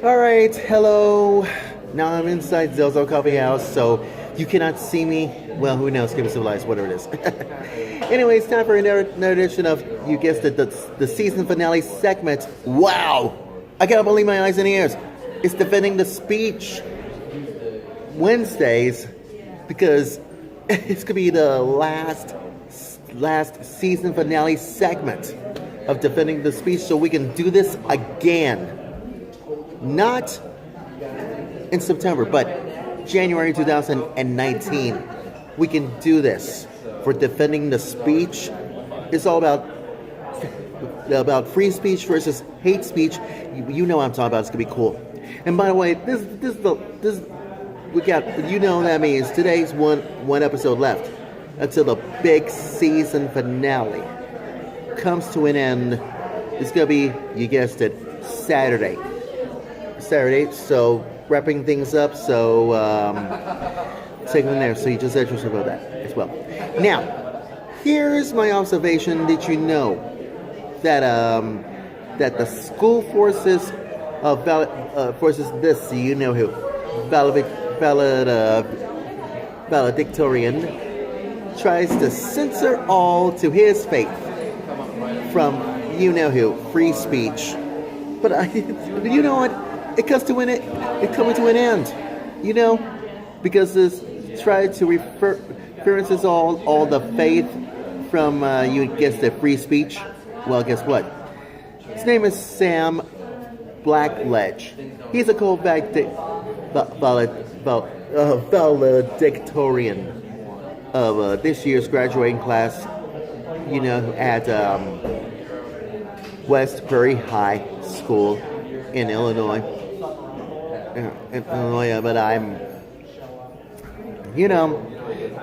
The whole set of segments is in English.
All right, hello. Now I'm inside Zelzo Coffee House, so you cannot see me. Well, who knows? Give me civilized, whatever it is. Anyway, it's time for another edition of, you guessed it, the season finale segment. Wow! I cannot believe my eyes and ears. It's defending the speech Wednesdays because it's gonna be the last season finale segment of defending the speech, so we can do this again. Not in September, but January 2019. We can do this for defending the speech. It's all about free speech versus hate speech. You know what I'm talking about. It's gonna be cool. And by the way, this we got. You know what that means. Today's one episode left until the big season finale comes to an end. It's gonna be, you guessed it, Saturday. So wrapping things up. So take them there. So you just said yourself about that as well. Now, here's my observation. Did you know that that the school forces forces this? You know who? Valedictorian tries to censor all to his faith from you know who, free speech. But you know what? It comes to an coming to an end, you know, because this tried to references all the faith from you guessed it, free speech. Well, guess what? His name is Sam Blackledge. He's a valedictorian of this year's graduating class. You know, at West Prairie High School in Illinois. But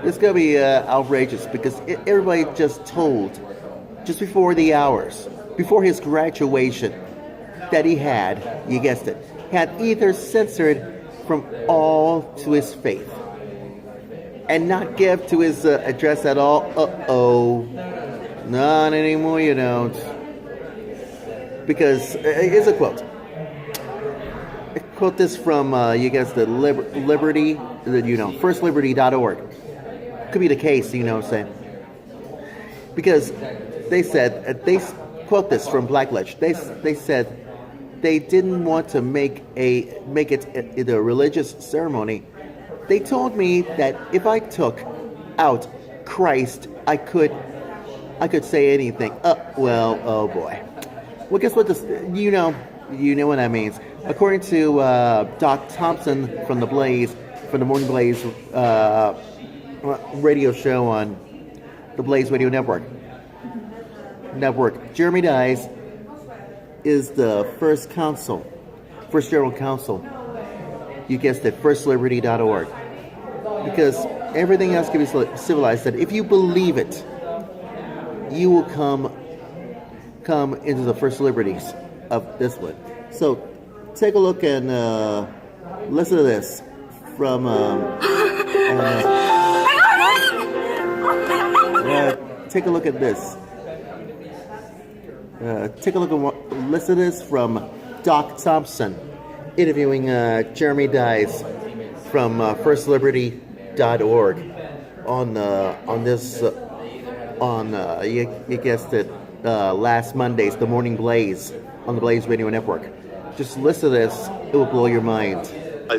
it's gonna be outrageous because everybody just before the hours, before his graduation, that he had, you guessed it, had either censored from all to his faith and not give to his address at all. Not anymore, you don't. Because here's a quote. I quote this from, you guess, the Liberty, firstliberty.org. Could be the case, you know what I'm saying? Because they said, they quote this from Blackledge. They said they didn't want to make it a religious ceremony. They told me that if I took out Christ, I could say anything. Oh boy. Well, guess what? You know what that means. According to Doc Thompson from the Morning Blaze radio show on the Blaze Radio Network. Jeremy Dice is the first general counsel. You guessed it, firstliberty.org. Because everything else can be civilized. That if you believe it, you will come into the first liberties of this one. So take a look and listen to this from take a look at this. Listen to this from Doc Thompson interviewing Jeremy Dice from firstliberty.org on you guessed it, last Mondays, the Morning Blaze on the Blaze Radio Network. Just listen to this; it will blow your mind.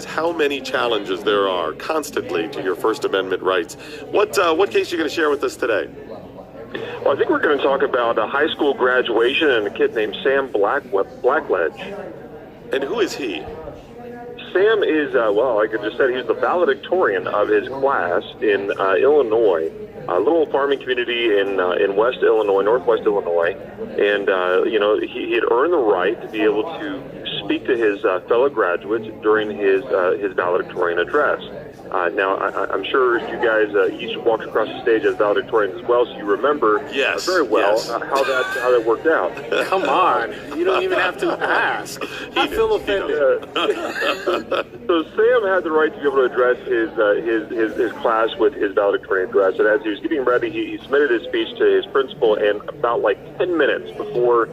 How many challenges there are constantly to your First Amendment rights. What case are you going to share with us today? Well, I think we're going to talk about a high school graduation and a kid named Sam Blackledge. And who is he? Sam is, like I just said, he's the valedictorian of his class in Illinois, a little farming community in northwest Illinois. And, he had earned the right to be able to speak to his fellow graduates during his valedictorian address. Now, I'm sure you guys each walked across the stage as valedictorians as well, so you remember very well how that worked out. Come on, you don't even have to ask. I feel offended. So Sam had the right to be able to address his class with his valedictorian address, and as he was getting ready, he submitted his speech to his principal, and about 10 minutes before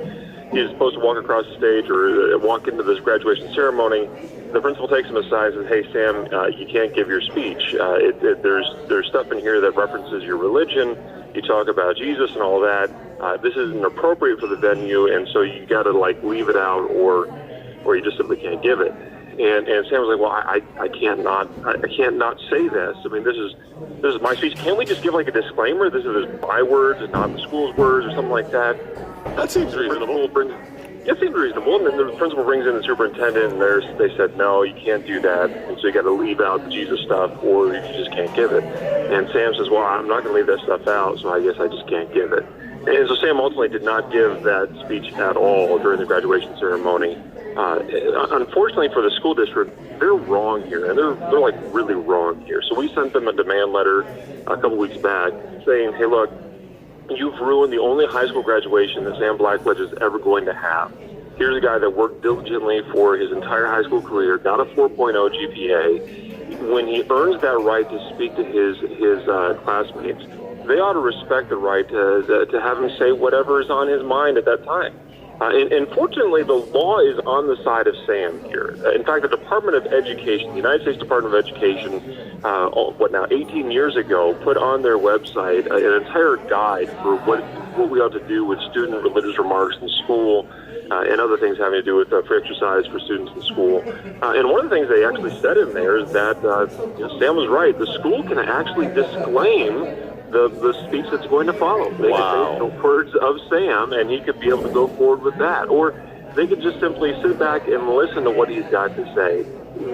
he's supposed to walk across the stage or walk into this graduation ceremony. The principal takes him aside and says, "Hey, Sam, you can't give your speech. There's stuff in here that references your religion. You talk about Jesus and all that. This isn't appropriate for the venue, and so you got to like leave it out, or you just simply can't give it." And Sam was like, "Well, I can't not say this. I mean, this is my speech. Can't we just give like a disclaimer? This is my words and not the school's words, or something like that." That seems reasonable. It seems reasonable. And then the principal brings in the superintendent, and they said, "No, you can't do that. And so you got to leave out the Jesus stuff, or you just can't give it." And Sam says, "Well, I'm not going to leave that stuff out, so I guess I just can't give it." And so Sam ultimately did not give that speech at all during the graduation ceremony. Unfortunately for the school district, they're wrong here, and they're like really wrong here. So we sent them a demand letter a couple weeks back saying, "Hey, look, you've ruined the only high school graduation that Sam Blackledge is ever going to have. Here's a guy that worked diligently for his entire high school career, got a 4.0 GPA. When he earns that right to speak to his classmates, they ought to respect the right to have him say whatever is on his mind at that time." And fortunately, the law is on the side of Sam here. In fact, the Department of Education, the United States Department of Education, 18 years ago, put on their website an entire guide for what we ought to do with student religious remarks in school and other things having to do with free exercise for students in school. And one of the things they actually said in there is that Sam was right. The school can actually disclaim the speech that's going to follow. They could say the words of Sam, and he could be able to go forward with that. Or they could just simply sit back and listen to what he's got to say.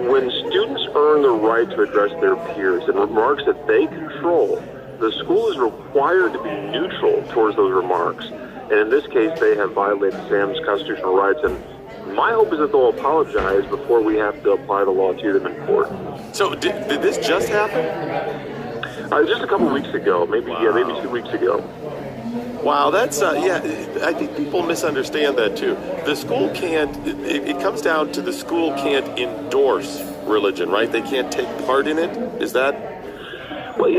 When students earn the right to address their peers and remarks that they control, the school is required to be neutral towards those remarks. And in this case, they have violated Sam's constitutional rights. And my hope is that they'll apologize before we have to apply the law to them in court. So did this just happen? Just a couple weeks ago, maybe 2 weeks ago. Wow, that's I think people misunderstand that too. The school can't. It comes down to the school can't endorse religion, right? They can't take part in it. Is that? Well,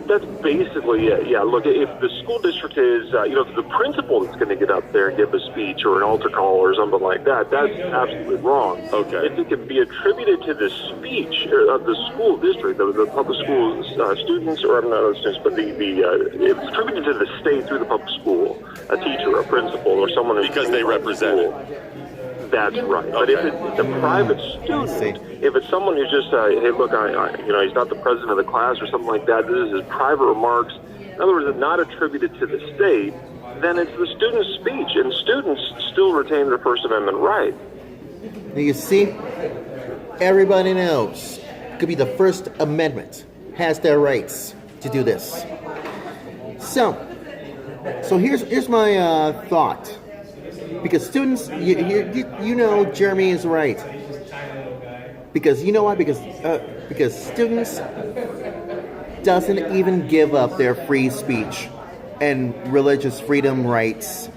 that's basically it. Yeah, look, if the school district is, the principal that's going to get up there and give a speech or an altar call or something like that, that's absolutely wrong. Okay. If it can be attributed to the speech of the school district, the public school students, or not the students, but it's attributed to the state through the public school, a teacher, a principal, or someone because they represent it. That's right. But if it's a private student, if it's someone who's just, hey, look, he's not the president of the class or something like that, this is his private remarks, in other words, it's not attributed to the state, then it's the student's speech, and students still retain their First Amendment right. Now you see, everybody knows, it could be the First Amendment, has their rights to do this. So here's my thought. Because students, Jeremy is right. Because you know why? Because students doesn't even give up their free speech and religious freedom rights.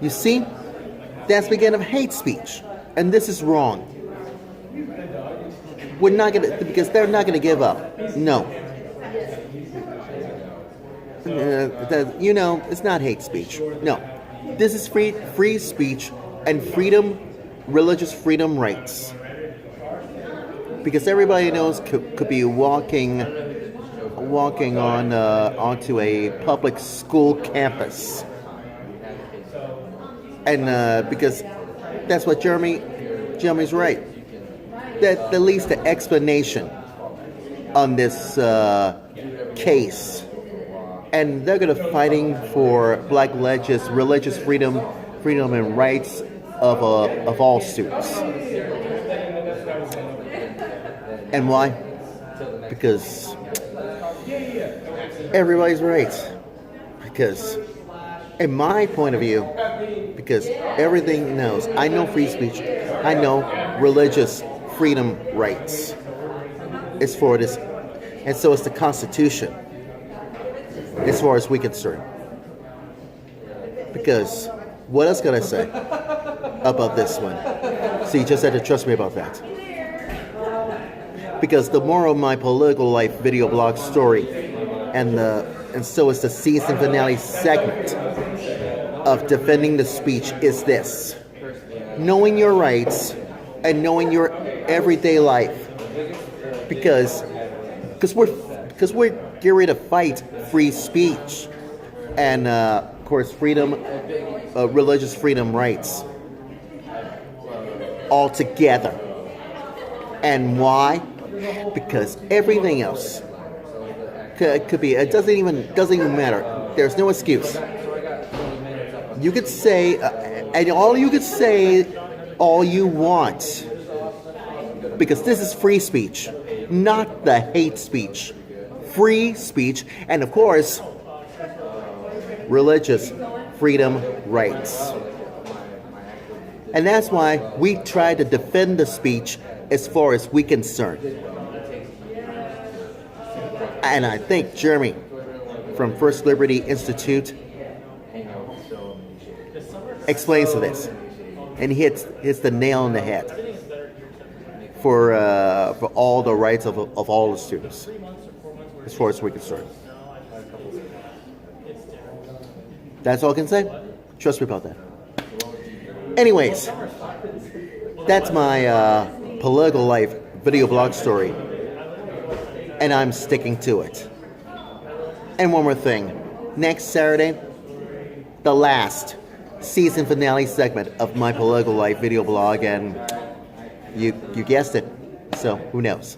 You see, that's the beginning of hate speech, and this is wrong. We're not because they're not gonna give up. No. It's not hate speech. No. This is free speech and freedom, religious freedom rights. Because everybody knows could be walking on onto a public school campus, and because that's what Jeremy's right. That at least the explanation on this case. And they're going to fighting for Blackledge's religious freedom and rights of all students. And why? Because everybody's right. Because, in my point of view, because everything knows, I know free speech, I know religious freedom rights. It's for this, and so it's the Constitution. As far as we're concerned. Because what else can I say about this one? So you just had to trust me about that. Because the moral of my political life video blog story, and so is the season finale segment, of defending the speech is this: knowing your rights and knowing your everyday life, because we're getting ready to fight free speech and of course freedom, religious freedom rights all together. And why? Because everything else could be. It doesn't even matter. There's no excuse. You could say, and all you could say, all you want, because this is free speech, not the hate speech. Free speech, and of course, religious freedom rights. And that's why we try to defend the speech as far as we're concerned. And I think Jeremy from First Liberty Institute explains to this, and he hits the nail on the head for all the rights of all the students, as far as we're concerned. That's all I can say. Trust me about that. Anyways, that's my political life video blog story, and I'm sticking to it. And one more thing. Next Saturday, the last season finale segment of my political life video blog, and you guessed it. So who knows?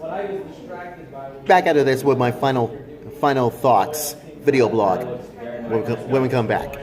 Back out of this with my final thoughts video blog when we come back.